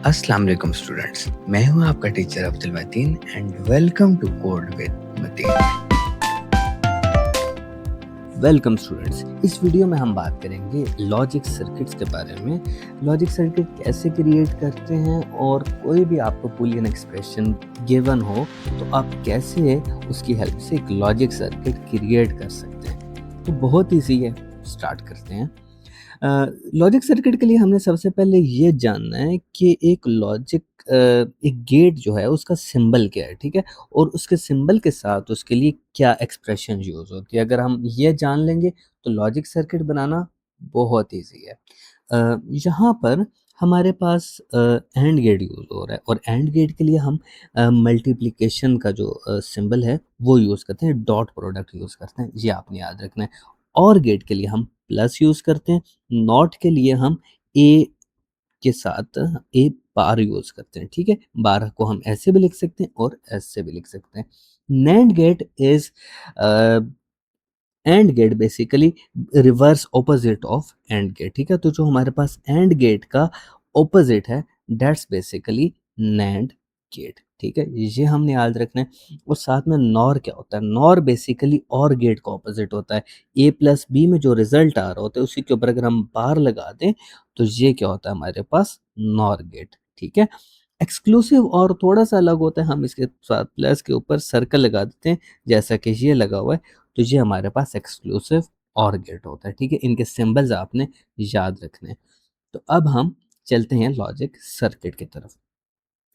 अस्सलाम वालेकुम स्टूडेंट्स। मैं हूं आपका teacher Abdul Matin and welcome to code with Matin. Welcome students, इस वीडियो में हम बात करेंगे लॉजिक सर्किट्स के बारे में। लॉजिक सर्किट कैसे क्रिएट करते हैं और कोई भी आपको बूलियन एक्सप्रेशन गिवन हो तो आप कैसे उसकी हेल्प से एक लॉजिक सर्किट क्रिएट कर सकते हैं। तो बहुत ईजी है, स्टार्ट करते हैं। लॉजिक सर्किट के लिए हमने सबसे पहले ये जानना है कि एक लॉजिक एक गेट जो है उसका सिंबल क्या है, ठीक है? और उसके सिंबल के साथ उसके लिए क्या एक्सप्रेशन यूज़ होती है। अगर हम ये जान लेंगे तो लॉजिक सर्किट बनाना बहुत ईज़ी है। यहाँ पर हमारे पास एंड गेट यूज़ हो रहा है और एंड गेट के लिए हम मल्टीप्लिकेशन का जो सिंबल है वो यूज़ करते हैं, डॉट प्रोडक्ट यूज़ करते हैं, ये आपने याद रखना है। और गेट के लिए हम प्लस यूज़ करते हैं, नॉट के लिए हम ए के साथ ए बार यूज़ करते हैं, ठीक है? बार को हम ऐसे भी लिख सकते हैं और ऐसे भी लिख सकते हैं। NAND gate is a, AND gate basically reverse opposite of AND gate, ठीक है? तो जो हमारे पास एंड गेट का ऑपोजिट है दैट्स बेसिकली नैंड गेट, ठीक है? ये हमने याद रखना है। और साथ में नॉर क्या होता है? नॉर बेसिकली और गेट का ऑपोजिट होता है। ए प्लस बी में जो रिजल्ट आ रहा होता है उसी के ऊपर अगर हम बार लगा दें तो ये क्या होता है हमारे पास? नॉर गेट, ठीक है? एक्सक्लूसिव और थोड़ा सा अलग होता है, हम इसके साथ प्लस के ऊपर सर्कल लगा देते हैं जैसा कि ये लगा हुआ है, तो ये हमारे पास एक्सक्लूसिव और गेट होता है, ठीक है? इनके सिंबल्स आपने याद रखने हैं। तो अब हम चलते हैं लॉजिक सर्किट की तरफ।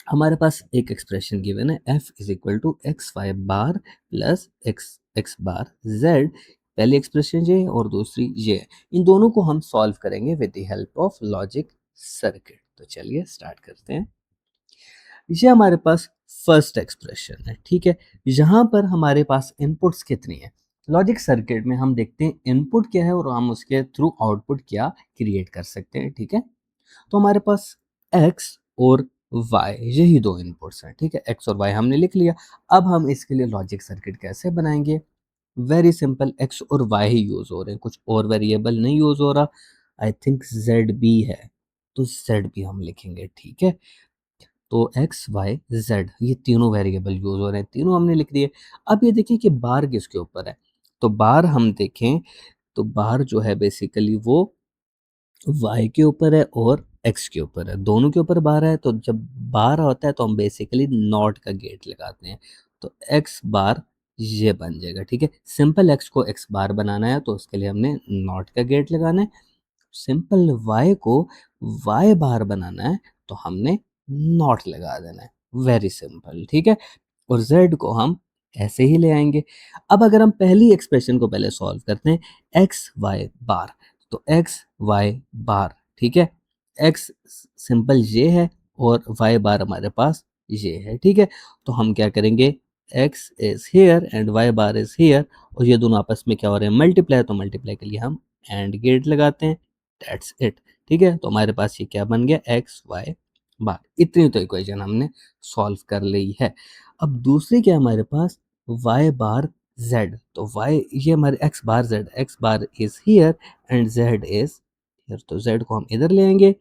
हमारे पास एक एक्सप्रेशन गिवन है f is equal to x y bar plus x x bar z. पहली एक्सप्रेशन ये है और दूसरी ये है। इन दोनों को हम सॉल्व करेंगे with the help of logic circuit. तो चलिए स्टार्ट करते हैं। ये हमारे पास फर्स्ट एक्सप्रेशन है, ठीक है? यहाँ पर हमारे पास इनपुट्स कितनी है? लॉजिक सर्किट में हम देखते हैं इनपुट क्या है और हम उसके थ्रू आउटपुट क्या क्रिएट कर सकते हैं, ठीक है? तो हमारे पास x और y यही दो इनपुट्स हैं, ठीक है? x और y हमने लिख लिया। अब हम इसके लिए लॉजिक सर्किट कैसे बनाएंगे? वेरी सिंपल, x और y ही यूज हो रहे हैं, कुछ और वेरिएबल नहीं यूज हो रहा। आई थिंक जेड बी है, तो जेड बी हम लिखेंगे, ठीक है? तो एक्स वाई जेड ये तीनों वेरिएबल यूज हो रहे हैं, तीनों हमने लिख दिए। अब ये देखिए कि बार किसके ऊपर है। तो बार हम देखें तो बार जो है बेसिकली वो y के ऊपर है और x के ऊपर है, दोनों के ऊपर बार है। तो जब बार होता है तो हम बेसिकली नॉट का गेट लगाते हैं, तो x बार ये बन जाएगा, ठीक है? सिंपल x को x बार बनाना है तो उसके लिए हमने नॉट का गेट लगाना है। सिंपल y को y बार बनाना है तो हमने नॉट लगा देना है। वेरी सिंपल, ठीक है? और z को हम ऐसे ही ले आएंगे। अब अगर हम पहली एक्सप्रेशन को पहले सॉल्व करते हैं, एक्स वाई बार, तो एक्स वाई बार, ठीक है? एक्स सिंपल ये है और वाई बार हमारे पास ये है, ठीक है? तो हम क्या करेंगे, x is here and y bar is here, और ये दोनों आपस में क्या हो रहे हैं, मल्टीप्लाई। तो मल्टीप्लाई के लिए हम एंड गेट लगाते हैं, दैट्स इट, ठीक है? तो हमारे पास ये क्या बन गया, एक्स वाई बार। इतनी तो इक्वेशन हमने सॉल्व कर ली है। अब दूसरी क्या है हमारे पास, y बार z, तो y ये हमारे x bar z, x bar is here and z is here, तो z को हम इधर ले आएंगे,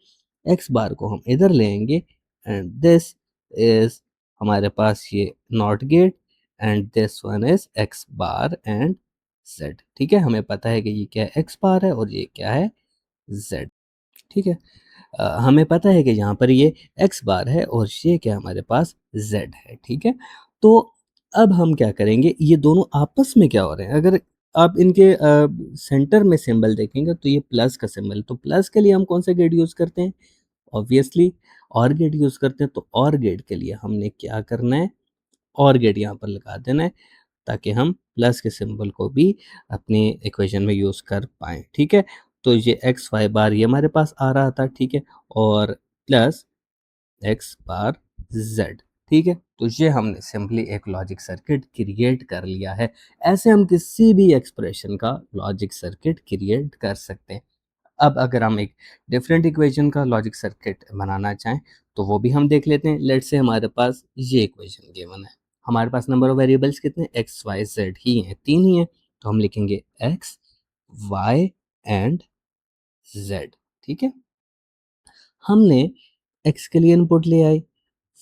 x बार को हम इधर ले आएंगे एंड दिस इज हमारे पास ये not gate and this one is x bar and z, ठीक है? हमें पता है कि ये क्या है, x बार है और ये क्या है, z, ठीक है? हमें पता है कि यहाँ पर ये x बार है और ये क्या हमारे पास z है, ठीक है? तो अब हम क्या करेंगे, ये दोनों आपस में क्या हो रहे हैं, अगर आप इनके सेंटर में सिंबल देखेंगे तो ये प्लस का सिंबल, तो प्लस के लिए हम कौन सा गेट यूज़ करते हैं? ऑब्वियसली और गेट यूज़ करते हैं। तो और गेट के लिए हमने क्या करना है, और गेट यहाँ पर लगा देना है ताकि हम प्लस के सिंबल को भी अपनी इक्वेशन में यूज़ कर पाएँ, ठीक है? तो ये एक्स वाई बार ये हमारे पास आ रहा था, ठीक है? और प्लस एक्स बार जेड, ठीक है? तो ये हमने सिंपली एक लॉजिक सर्किट क्रिएट कर लिया है। ऐसे हम किसी भी एक्सप्रेशन का लॉजिक सर्किट क्रिएट कर सकते हैं। अब अगर हम एक डिफरेंट इक्वेशन का लॉजिक सर्किट बनाना चाहें तो वो भी हम देख लेते हैं। लेट्स से हमारे पास ये इक्वेशन गिवन है, हमारे पास नंबर ऑफ वेरिएबल्स कितने, एक्स वाई जेड ही हैं, तीन ही हैं। तो हम लिखेंगे एक्स वाई एंड जेड, ठीक है? हमने एक्स के लिए इनपुट ले आए,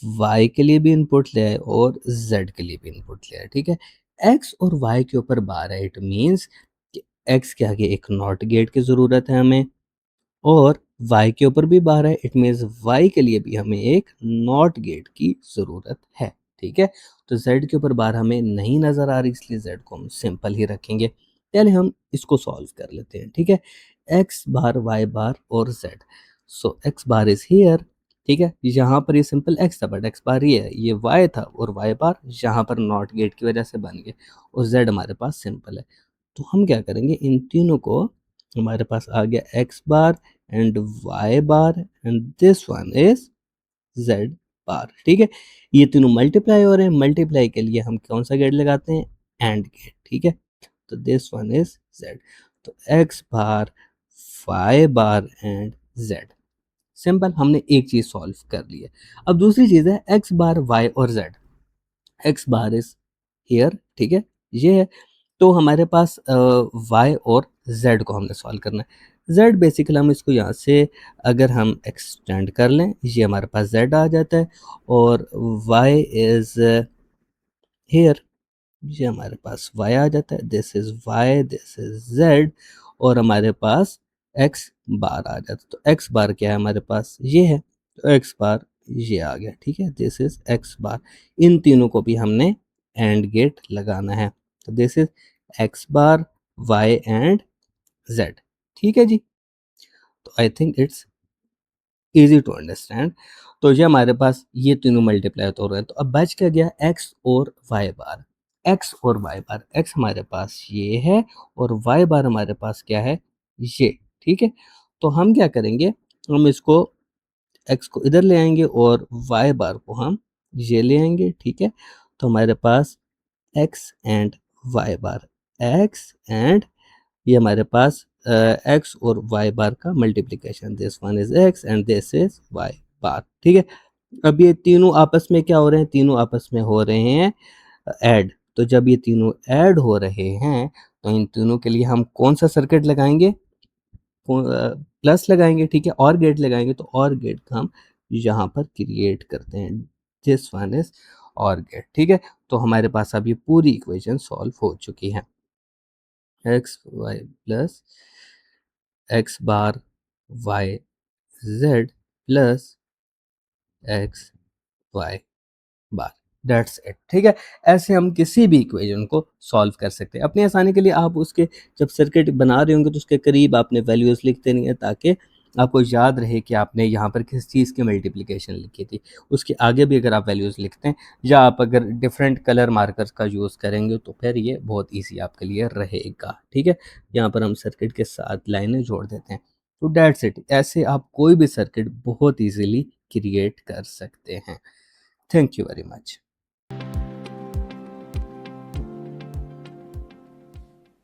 वाई के लिए भी इनपुट ले आए और जेड के लिए भी इनपुट ले आए, ठीक है। एक्स और वाई के ऊपर बार है, इट मीन्स कि एक्स के आगे एक नॉट गेट की ज़रूरत है हमें, और y के ऊपर भी बार है, इट मीन्स y के लिए भी हमें एक नॉट गेट की ज़रूरत है, ठीक है। तो z के ऊपर बार हमें नहीं नज़र आ रही, इसलिए z को हम सिंपल ही रखेंगे। पहले हम इसको सॉल्व कर लेते हैं, ठीक है। x बार, y बार और z, so x bar is here, ठीक है। यहाँ पर ये सिंपल x था, बट x बार ये y था, और y बार यहाँ पर नॉट गेट की वजह से बन गए, और z हमारे पास सिंपल है। तो हम क्या करेंगे, इन तीनों को, हमारे पास आ गया x bar and y bar and this one is z बार, ठीक है। ये तीनों मल्टीप्लाई हो रहे हैं, मल्टीप्लाई के लिए हम कौन सा गेट लगाते हैं, एंड गेट, ठीक है। तो दिस वन इज z, तो x bar, y bar and z, simple, हमने एक चीज सॉल्व कर ली है। अब दूसरी चीज है x बार, y और z। x bar is here, ठीक है, ये है। तो हमारे पास y और z को हमने सॉल्व करना है। z बेसिकली हम इसको यहाँ से अगर हम एक्सटेंड कर लें, ये हमारे पास z आ जाता है, और y इज हियर, ये हमारे पास y आ जाता है, this is y, this is z, और हमारे पास x बार आ जाता है। तो x बार क्या है हमारे पास, ये है, तो x बार ये आ गया, ठीक है, दिस इज x बार। इन तीनों को भी हमने एंड गेट लगाना है, तो this is x bar, y and z, ठीक है जी। तो I think it's easy to understand. तो ये हमारे पास ये तीनों मल्टीप्लाई तो हो रहे हैं, तो अब बच क्या गया, x और y बार। x और y बार, x हमारे पास ये है और y बार हमारे पास क्या है, ये, ठीक है। तो हम क्या करेंगे, हम इसको x को इधर ले आएंगे और y बार को हम ये ले आएंगे, ठीक है। तो हमारे पास x and y bar, x and ये हमारे पास x और y बार का multiplication, this one is x and this is y बार, ठीक है। अब ये तीनों आपस में क्या हो रहे हैं, तीनों आपस में हो रहे हैं ऐड। तो जब ये तीनों ऐड हो रहे हैं, तो इन तीनों के लिए हम कौन सा सर्किट लगाएंगे, प्लस लगाएंगे, ठीक है, और गेट लगाएंगे। तो और गेट का हम यहाँ पर क्रिएट करते हैं, दिस वन इज और गेट, ठीक है। तो हमारे पास अब ये पूरी इक्वेशन सॉल्व हो चुकी है, x y plus x bar y z plus x y bar, that's it, ठीक है। ऐसे हम किसी भी इक्वेशन को सॉल्व कर सकते हैं। अपनी आसानी के लिए आप उसके जब सर्किट बना रहे होंगे तो उसके करीब आपने वैल्यूज लिख देनी है, ताकि आपको याद रहे कि आपने यहाँ पर किस चीज़ की मल्टीप्लिकेशन लिखी थी। उसके आगे भी अगर आप वैल्यूज़ लिखते हैं, या आप अगर डिफरेंट कलर मार्कर्स का यूज़ करेंगे, तो फिर ये बहुत ईजी आपके लिए रहेगा, ठीक है। यहाँ पर हम सर्किट के साथ लाइनें जोड़ देते हैं। तो दैट्स इट, ऐसे आप कोई भी सर्किट बहुत ईजिली क्रिएट कर सकते हैं। Thank you very much.